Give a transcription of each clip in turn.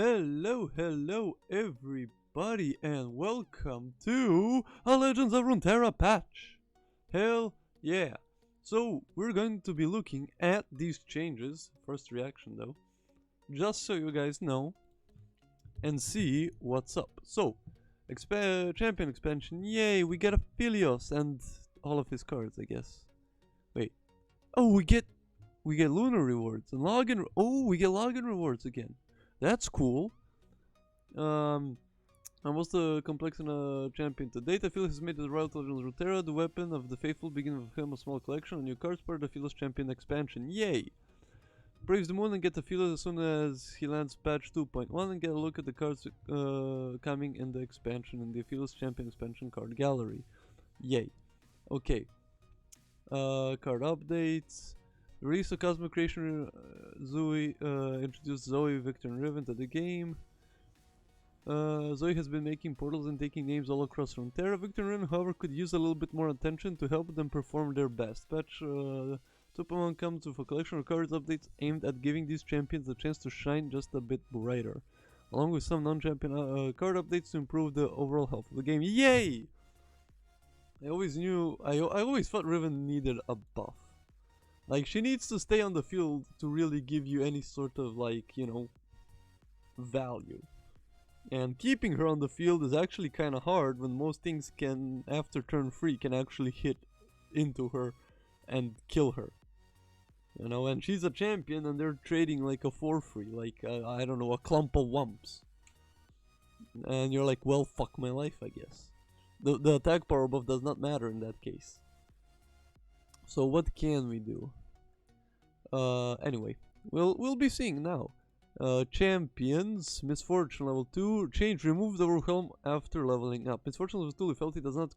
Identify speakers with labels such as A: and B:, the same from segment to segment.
A: Hello everybody, and welcome to a Legends of Runeterra patch. Hell yeah. So we're going to be looking at these changes, first reaction though, just so you guys know and see what's up. So, champion expansion, yay, we get Aphelios and all of his cards, I guess. Wait. Oh, we get lunar rewards and login. Oh, we get login rewards again. That's cool. Almost a complex and a champion to date. Aphelios has made the Royal Legends of Runeterra the weapon of the faithful, beginning of him a small collection. A new cards part of Aphelios champion expansion. Yay! Praise the moon and get Aphelios as soon as he lands patch 2.1 and get a look at the cards coming in the expansion in the Aphelios champion expansion card gallery. Yay. Okay. Card updates. Release of Cosmic Creation Zoe introduced Zoe, Victor, and Riven to the game. Zoe has been making portals and taking names all across Runeterra. Victor and Riven, however, could use a little bit more attention to help them perform their best. Patch 2.1 comes with a collection of cards updates aimed at giving these champions a chance to shine just a bit brighter, along with some non-champion card updates to improve the overall health of the game. Yay! I always thought Riven needed a buff. Like, she needs to stay on the field to really give you any sort of, like, you know, value. And keeping her on the field is actually kind of hard when most things can, after turn 3, can actually hit into her and kill her. You know, and she's a champion and they're trading like a 4-3, like, I don't know, a clump of wumps. And you're like, well, fuck my life, I guess. The attack power buff does not matter in that case. So what can we do? Anyway, we'll be seeing now. Champions, Misfortune level 2, change, remove the overwhelm after leveling up. Misfortune level 2, we felt it does not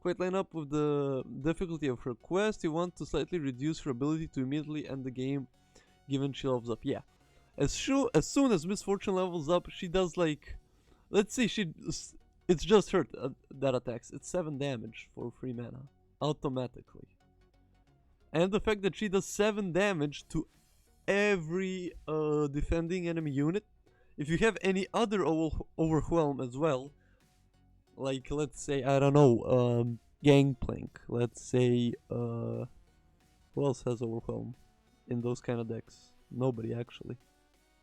A: quite line up with the difficulty of her quest. You want to slightly reduce her ability to immediately end the game, given she levels up. Yeah, as soon as Misfortune levels up, she does like, let's say it's just her that attacks. It's 7 damage for 3 mana, automatically. And the fact that she does 7 damage to every defending enemy unit. If you have any other overwhelm as well, like let's say, I don't know, Gangplank, let's say, who else has overwhelm in those kind of decks? Nobody actually.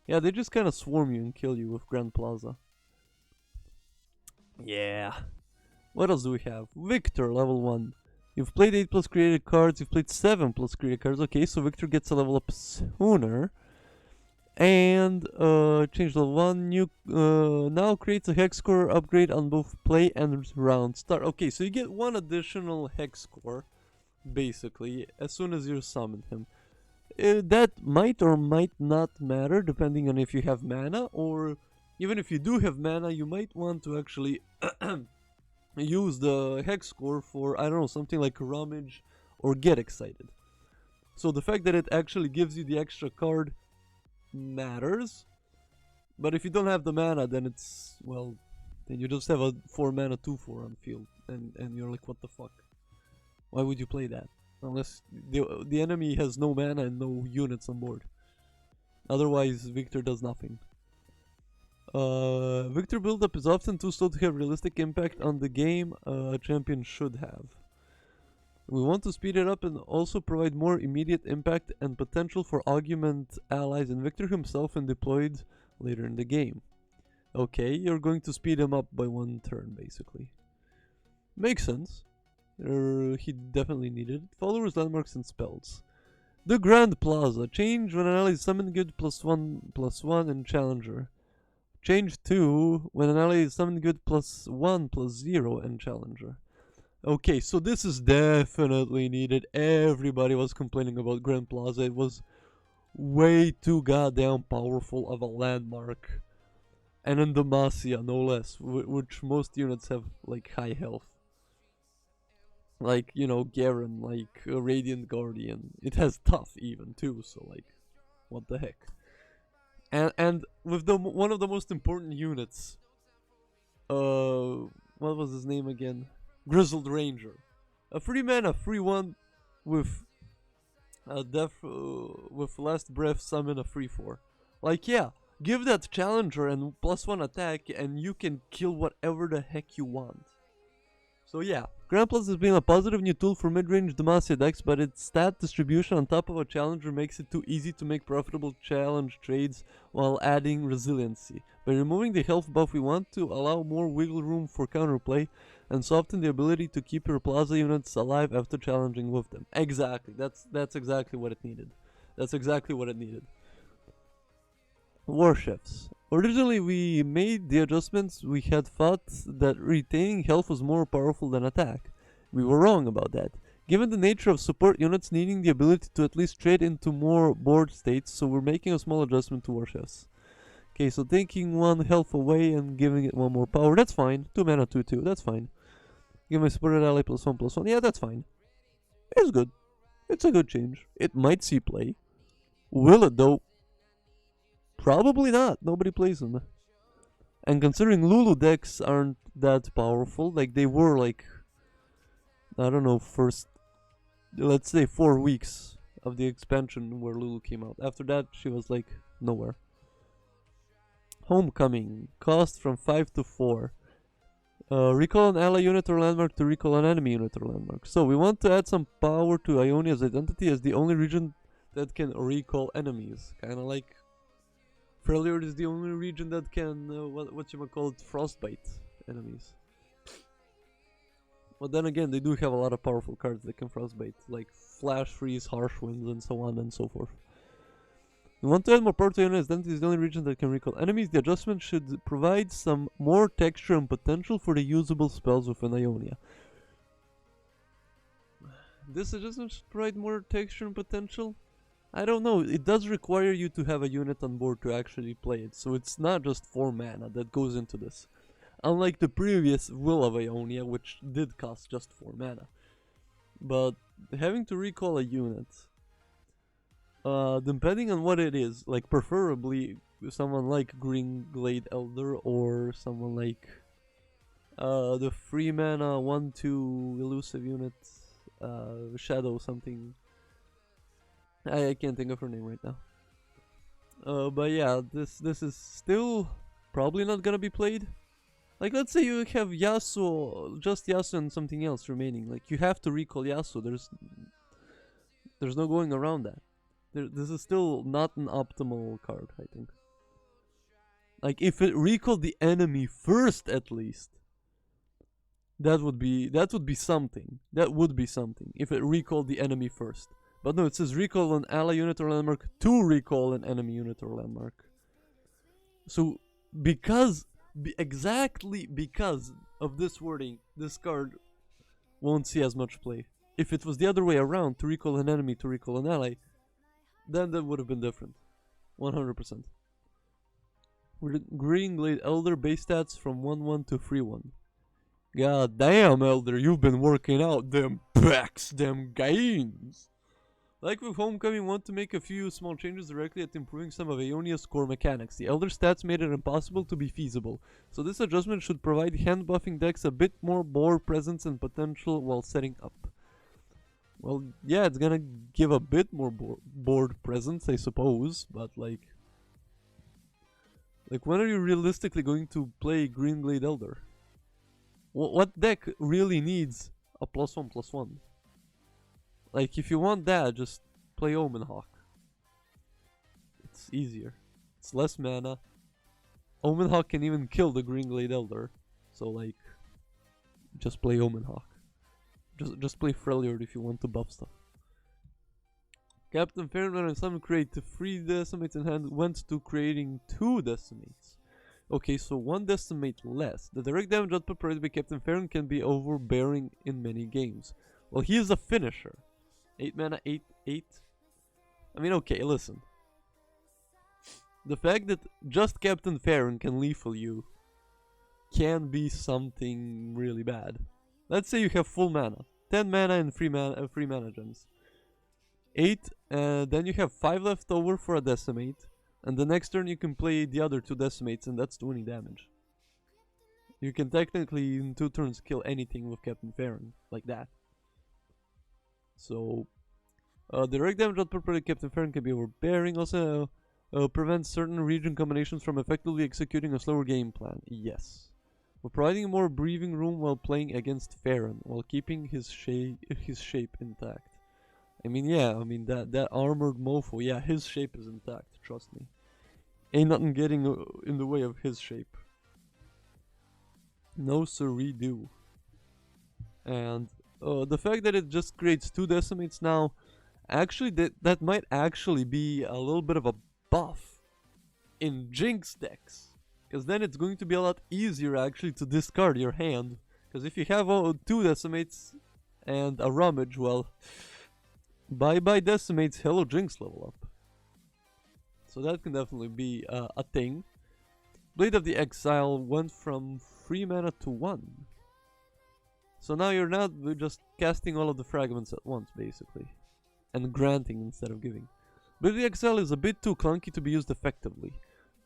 A: Yeah, they just kind of swarm you and kill you with Grand Plaza. Yeah. What else do we have? Victor, level 1. You've played 8 plus created cards, you've played 7 plus created cards. Okay, so Victor gets a level up sooner. And change level 1. New now creates a hex score upgrade on both play and round start. Okay, so you get 1 additional hex score, basically, as soon as you summon him. That might or might not matter, depending on if you have mana, or even if you do have mana, you might want to actually use the hex score for, I don't know, something like Rummage or Get Excited. So the fact that it actually gives you the extra card matters. But if you don't have the mana, then it's, well, then you just have a 4 mana 2/4 on field. And you're like, what the fuck? Why would you play that? Unless the enemy has no mana and no units on board. Otherwise, Victor does nothing. Victor build-up is often too slow to have realistic impact on the game a champion should have. We want to speed it up and also provide more immediate impact and potential for augment allies and Victor himself when deployed later in the game. Okay, you're going to speed him up by 1 turn, basically. Makes sense. He definitely needed it. Followers, landmarks, and spells. The Grand Plaza. Change when an ally is summoned good +1/+1 and Challenger. Change to when an ally is summoned good +1/+0 and Challenger. Okay, so this is definitely needed. Everybody was complaining about Grand Plaza. It was way too goddamn powerful of a landmark. And in Demacia, no less, which most units have like high health. Like, you know, Garen, like Radiant Guardian. It has tough even too, so like, what the heck. And with one of the most important units, what was his name again? Grizzled Ranger, a 3 mana 3/1 with with Last Breath summon a 3/4. Like, yeah, Give that challenger and +1 attack, and you can kill whatever the heck you want. So yeah, Grand Plaza has been a positive new tool for mid-range Demacia decks, but its stat distribution on top of a challenger makes it too easy to make profitable challenge trades while adding resiliency. By removing the health buff, we want to allow more wiggle room for counterplay and soften the ability to keep your Plaza units alive after challenging with them. Exactly, that's exactly what it needed. That's exactly what it needed. Warships. Originally, we made the adjustments. We had thought that retaining health was more powerful than attack. We were wrong about that, given the nature of support units needing the ability to at least trade into more board states, so we're making a small adjustment to Warships. Okay, so taking 1 health away and giving it 1 more power, that's fine. 2 mana, 2/2, that's fine. Give my supported ally +1/+1, yeah, that's fine. It's good. It's a good change. It might see play. Will it though? Probably not. Nobody plays them. And considering Lulu decks aren't that powerful, like they were like, I don't know, first, let's say 4 weeks of the expansion where Lulu came out. After that, she was like nowhere. Homecoming. Cost from 5 to 4. Recall an ally unit or landmark to recall an enemy unit or landmark. So we want to add some power to Ionia's identity as the only region that can recall enemies. Kinda like Freljord is the only region that can, what you call it, frostbite enemies. But then again, they do have a lot of powerful cards that can frostbite, like Flash Freeze, Harsh Winds, and so on and so forth. We want to add more power to Ionia, as Identity is the only region that can recall enemies. The adjustment should provide some more texture and potential for the usable spells within Ionia. This adjustment should provide more texture and potential? I don't know, it does require you to have a unit on board to actually play it, so it's not just 4 mana that goes into this. Unlike the previous Will of Ionia, which did cost just 4 mana. But having to recall a unit, depending on what it is, like preferably someone like Green Glade Elder or someone like the 3 mana 1/2 elusive unit, Shadow something. I can't think of her name right now. But yeah, this is still probably not gonna be played. Like, let's say you have Yasuo, just Yasuo and something else remaining. Like, you have to recall Yasuo. There's no going around that. This is still not an optimal card, I think. Like, if it recalled the enemy first, at least, that would be something. That would be something if it recalled the enemy first. But no, it says recall an ally unit or landmark to recall an enemy unit or landmark. So, exactly because of this wording, this card won't see as much play. If it was the other way around, to recall an enemy to recall an ally, then that would have been different. 100%. Green Glade Elder base stats from 1/1 to 3/1. God damn, Elder, you've been working out them packs, them gains. Like with Homecoming, want to make a few small changes directly at improving some of Ionia's core mechanics. The Elder stats made it impossible to be feasible, so this adjustment should provide hand buffing decks a bit more board presence and potential while setting up. Well, yeah, it's gonna give a bit more board presence, I suppose, but like when are you realistically going to play Green Glade Elder? What deck really needs a +1/+1? Like, if you want that, just play Omen Hawk. It's easier. It's less mana. Omen Hawk can even kill the Green Glade Elder. So, like, just play Omen Hawk. Just play Freljord if you want to buff stuff. Captain Farron and some create 3 decimates in hand went to creating 2 decimates. Okay, so 1 decimate less. The direct damage output provided by Captain Farron can be overbearing in many games. Well, he is a finisher. 8 mana, 8/8. I mean, okay, listen. The fact that just Captain Farron can lethal you can be something really bad. Let's say you have full mana. 10 mana and 3 mana gems. 8, then you have 5 left over for a decimate. And the next turn you can play the other 2 decimates and that's 20 damage. You can technically in 2 turns kill anything with Captain Farron, like that. So, direct damage output per Captain Farron can be overbearing. Also, prevents certain region combinations from effectively executing a slower game plan. Yes. We're providing more breathing room while playing against Farron, while keeping his shape intact. I mean, yeah, I mean that armored mofo, yeah, his shape is intact, trust me. Ain't nothing getting in the way of his shape. No siree do. And the fact that it just creates 2 decimates now, actually that might actually be a little bit of a buff in Jinx decks. Because then it's going to be a lot easier actually to discard your hand. Because if you have 2 decimates and a rummage, well, bye decimates, hello Jinx level up. So that can definitely be a thing. Blade of the Exile went from 3 mana to 1. So now you're not just casting all of the fragments at once, basically. And granting instead of giving. Blade of the Exile is a bit too clunky to be used effectively.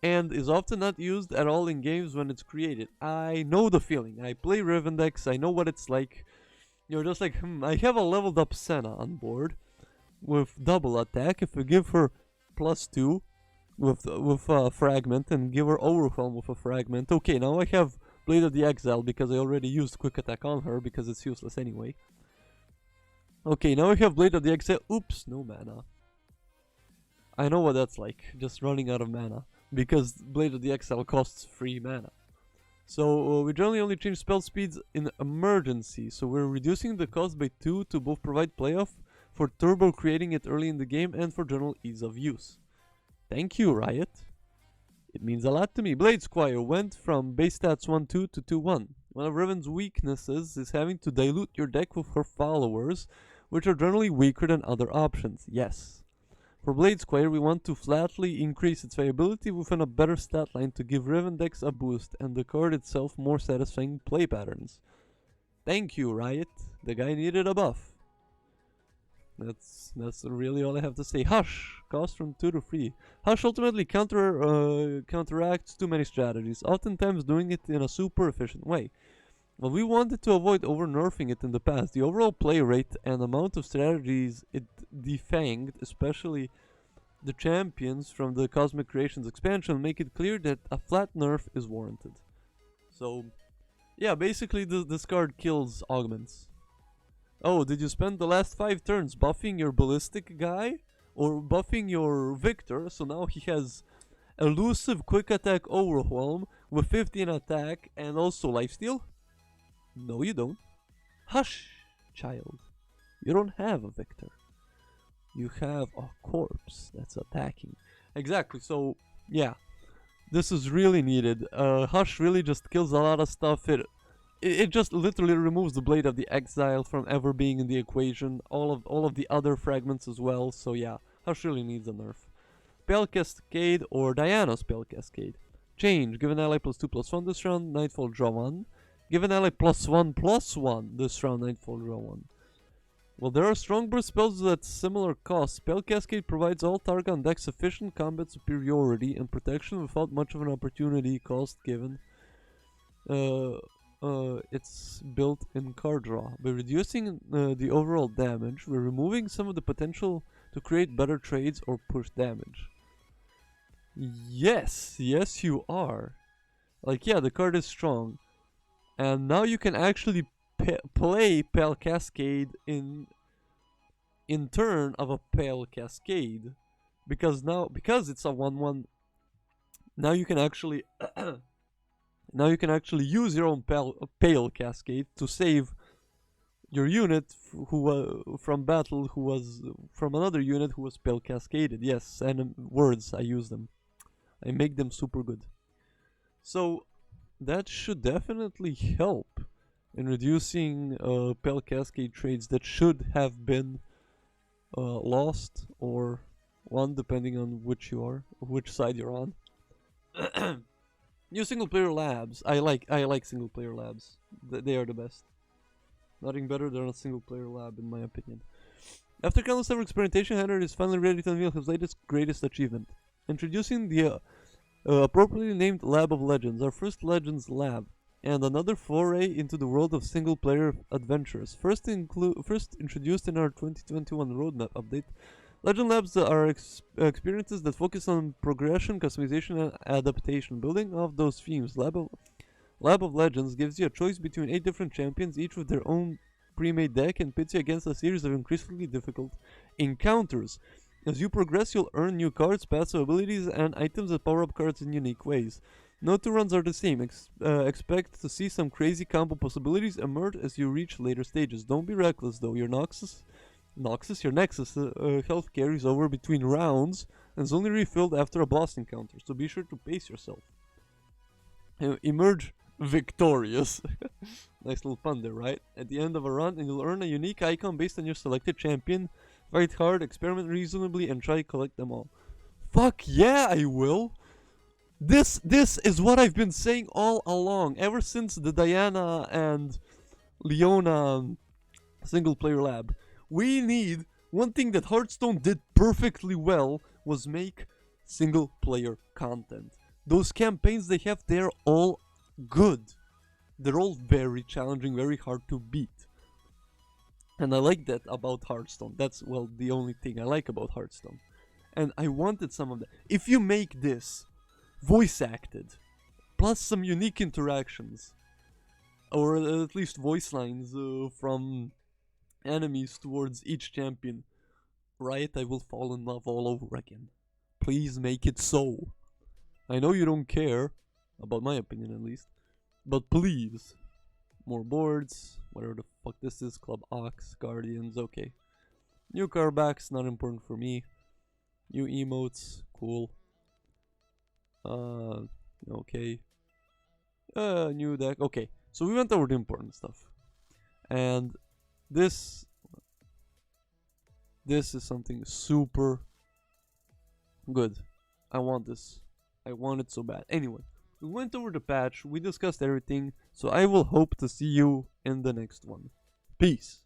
A: And is often not used at all in games when it's created. I know the feeling. I play Riven decks, I know what it's like. You're just like, I have a leveled up Senna on board with double attack. If we give her +2 with fragment and give her overwhelm with a fragment. Okay, now I have Blade of the Exile because I already used quick attack on her because it's useless anyway. Okay, now I have Blade of the Exile. Oops, no mana. I know what that's like, just running out of mana. Because Blade of the Exile costs 3 mana. So we generally only change spell speeds in emergency. So we're reducing the cost by 2 to both provide playoff for turbo creating it early in the game and for general ease of use. Thank you, Riot. It means a lot to me. Blade Squire went from base stats 1-2 to 2-1. One of Riven's weaknesses is having to dilute your deck with her followers, which are generally weaker than other options. Yes. For Blade Squire, we want to flatly increase its viability within a better stat line to give Riven decks a boost and the card itself more satisfying play patterns. Thank you, Riot. The guy needed a buff. That's really all I have to say. Hush! Cost from 2 to 3. Hush ultimately counteracts too many strategies, oftentimes doing it in a super efficient way. While we wanted to avoid over-nerfing it in the past, the overall play rate and amount of strategies it defanged, especially the champions from the Cosmic Creations expansion, make it clear that a flat nerf is warranted. So, yeah, basically this card kills augments. Oh, did you spend the last 5 turns buffing your ballistic guy? Or buffing your Victor, so now he has elusive quick attack overwhelm with 15 attack and also lifesteal? No, you don't. Hush, child. You don't have a Victor. You have a corpse that's attacking. Exactly, so, yeah. This is really needed. Hush really just kills a lot of stuff. It just literally removes the Blade of the Exile from ever being in the equation. All of the other fragments as well, so yeah. Hush really needs a nerf. Spell Cascade or Diana Spell Cascade. Change. Give an ally +2/+1 this round. Nightfall, draw 1. Give an ally +1/+1 this round. Nightfall, draw 1. Well, there are strong burst spells at similar cost. Spell Cascade provides all target on deck sufficient combat superiority and protection without much of an opportunity cost given its built-in card draw. By reducing the overall damage, we're removing some of the potential to create better trades or push damage. Yes, you are. Like, yeah, the card is strong. And now you can actually play Pale Cascade in turn of a Pale Cascade. Because it's a 1/1, now you can actually use your own Pale Cascade to save your unit from battle who was from another unit who was Pale Cascaded. Yes, and words, I use them. I make them super good. So that should definitely help in reducing Pale Cascade trades that should have been lost or won, depending on which side you're on. New single player labs. I like single player labs. They are the best. Nothing better than a single player lab, in my opinion. After countless ever experimentation, Henry is finally ready to unveil his latest greatest achievement. Introducing the appropriately named Lab of Legends, our first Legends lab, and another foray into the world of single player adventures. First introduced in our 2021 roadmap update, Legend Labs are experiences that focus on progression, customization, and adaptation. Building off those themes, Lab of Legends gives you a choice between 8 different champions, each with their own pre-made deck, and pits you against a series of increasingly difficult encounters. As you progress, you'll earn new cards, passive abilities, and items that power up cards in unique ways. No two runs are the same. Expect to see some crazy combo possibilities emerge as you reach later stages. Don't be reckless though. Your Nexus health carries over between rounds and is only refilled after a boss encounter, so be sure to pace yourself. Emerge victorious. Nice little pun there, right? At the end of a run, and you'll earn a unique icon based on your selected champion. Fight hard, experiment reasonably, and try to collect them all. Fuck yeah, I will! This is what I've been saying all along, ever since the Diana and Leona single player lab. We need one thing that Hearthstone did perfectly well was make single player content. Those campaigns they have, they're all good. They're all very challenging, very hard to beat. And I like that about Hearthstone. That's, well, the only thing I like about Hearthstone. And I wanted some of that. If you make this voice acted, plus some unique interactions, or at least voice lines from enemies towards each champion, right, I will fall in love all over again. Please make it so. I know you don't care, about my opinion at least, but please. More boards, whatever the fuck this is, Club Ox, Guardians, okay. New card backs, not important for me. New emotes, cool. Okay. New deck, okay. So we went over the important stuff. And this is something super good. I want this. I want it so bad. Anyway, we went over the patch, we discussed everything, so I will hope to see you in the next one. Peace.